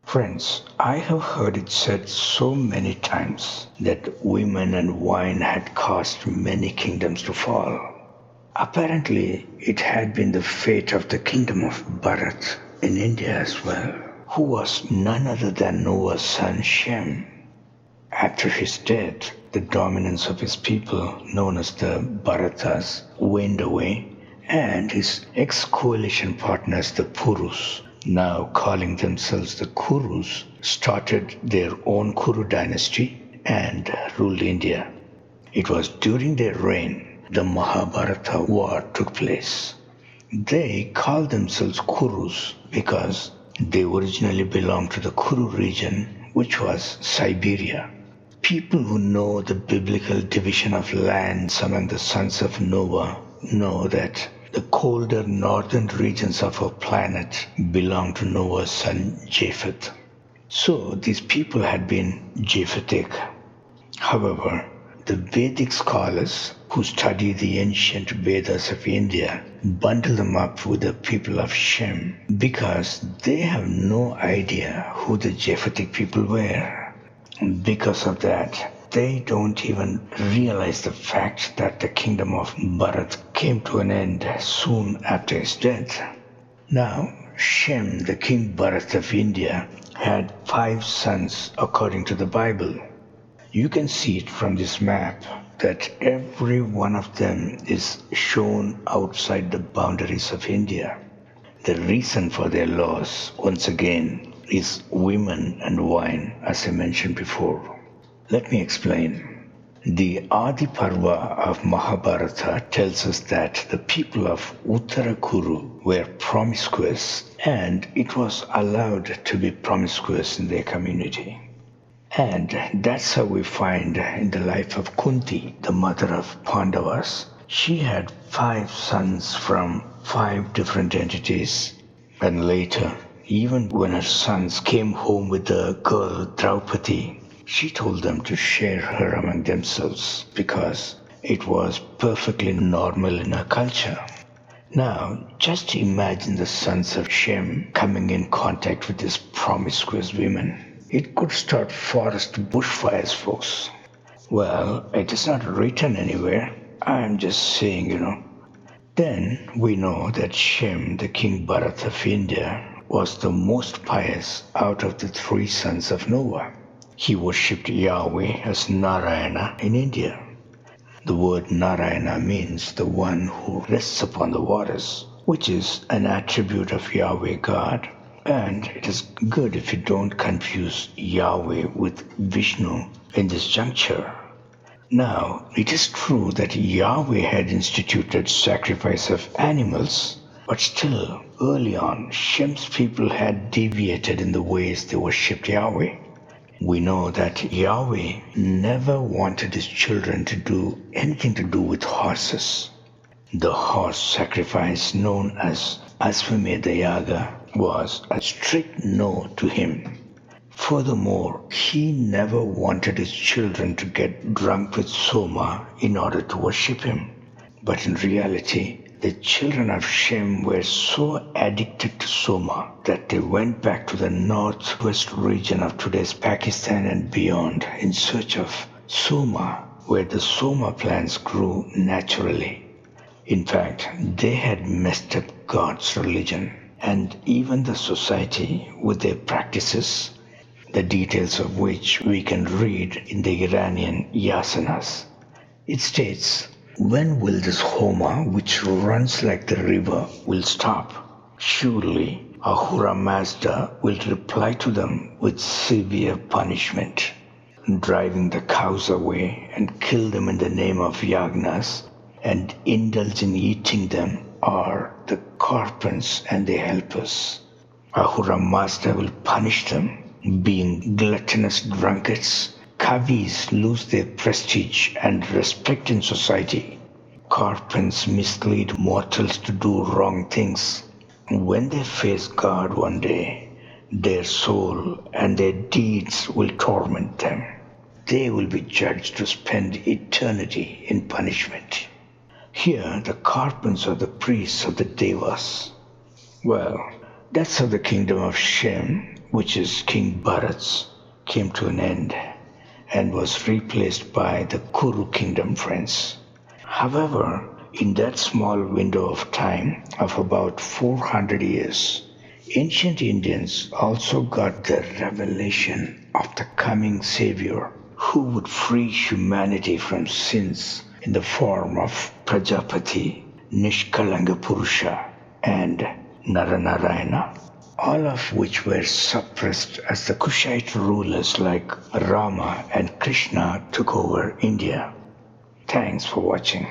Friends, I have heard it said so many times that women and wine had caused many kingdoms to fall. Apparently, it had been the fate of the kingdom of Bharat in India as well, who was none other than Noah's son Shem. After his death, the dominance of his people, known as the Bharatas, waned away, and his ex-coalition partners, the Purus, now calling themselves the Kurus, started their own Kuru dynasty and ruled India. It was during their reign the Mahabharata war took place. They called themselves Kurus because they originally belonged to the Kuru region, which was Siberia. People who know the biblical division of lands among the sons of Noah know that the colder northern regions of our planet belong to Noah's son Japheth. So these people had been Japhethic. However, the Vedic scholars who study the ancient Vedas of India bundle them up with the people of Shem because they have no idea who the Japhethic people were. Because of that, they don't even realize the fact that the kingdom of Bharat came to an end soon after his death. Now, Shem, the King Bharat of India, had 5 sons according to the Bible. You can see it from this map that every one of them is shown outside the boundaries of India. The reason for their loss, once again, is women and wine, as I mentioned before. Let me explain. The Adi Parva of Mahabharata tells us that the people of Uttara Kuru were promiscuous and it was allowed to be promiscuous in their community. And that's how we find in the life of Kunti, the mother of Pandavas. She had 5 sons from 5 different entities. And later, even when her sons came home with the girl Draupadi, she told them to share her among themselves because it was perfectly normal in her culture. Now, just imagine the sons of Shem coming in contact with these promiscuous women. It could start forest bushfires, folks. Well, it is not written anywhere. I'm just saying. Then we know that Shem, the King Bharat of India, was the most pious out of the 3 sons of Noah. He worshipped Yahweh as Narayana in India. The word Narayana means the one who rests upon the waters, which is an attribute of Yahweh God. And it is good if you don't confuse Yahweh with Vishnu in this juncture. Now, it is true that Yahweh had instituted sacrifice of animals, but still, early on, Shem's people had deviated in the ways they worshipped Yahweh. We know that Yahweh never wanted his children to do anything to do with horses. The horse sacrifice known as Asvamedha Yaga was a strict no to him. Furthermore, he never wanted his children to get drunk with Soma in order to worship him. But in reality, the children of Shem were so addicted to Soma that they went back to the northwest region of today's Pakistan and beyond in search of Soma, where the Soma plants grew naturally. In fact, they had messed up God's religion and even the society with their practices, the details of which we can read in the Iranian Yasanas. It states, "When will this Homa, which runs like the river, will stop? Surely Ahura Mazda will reply to them with severe punishment, driving the cows away and kill them in the name of Yagnas, and indulge in eating them are the Karpans and their helpers. Ahura Mazda will punish them. Being gluttonous drunkards, Kavis lose their prestige and respect in society. Karpans mislead mortals to do wrong things. When they face God one day, their soul and their deeds will torment them. They will be judged to spend eternity in punishment." Here, the Karpans are the priests of the Devas. Well, that's how the kingdom of Shem which is King Bharat's, came to an end and was replaced by the Kuru kingdom, friends. However, in that small window of time of about 400 years, ancient Indians also got the revelation of the coming Savior who would free humanity from sins in the form of Prajapati, Nishkalanga Purusha, and Naranarayana, all of which were suppressed as the Kushite rulers like Rama and Krishna took over India. Thanks for watching.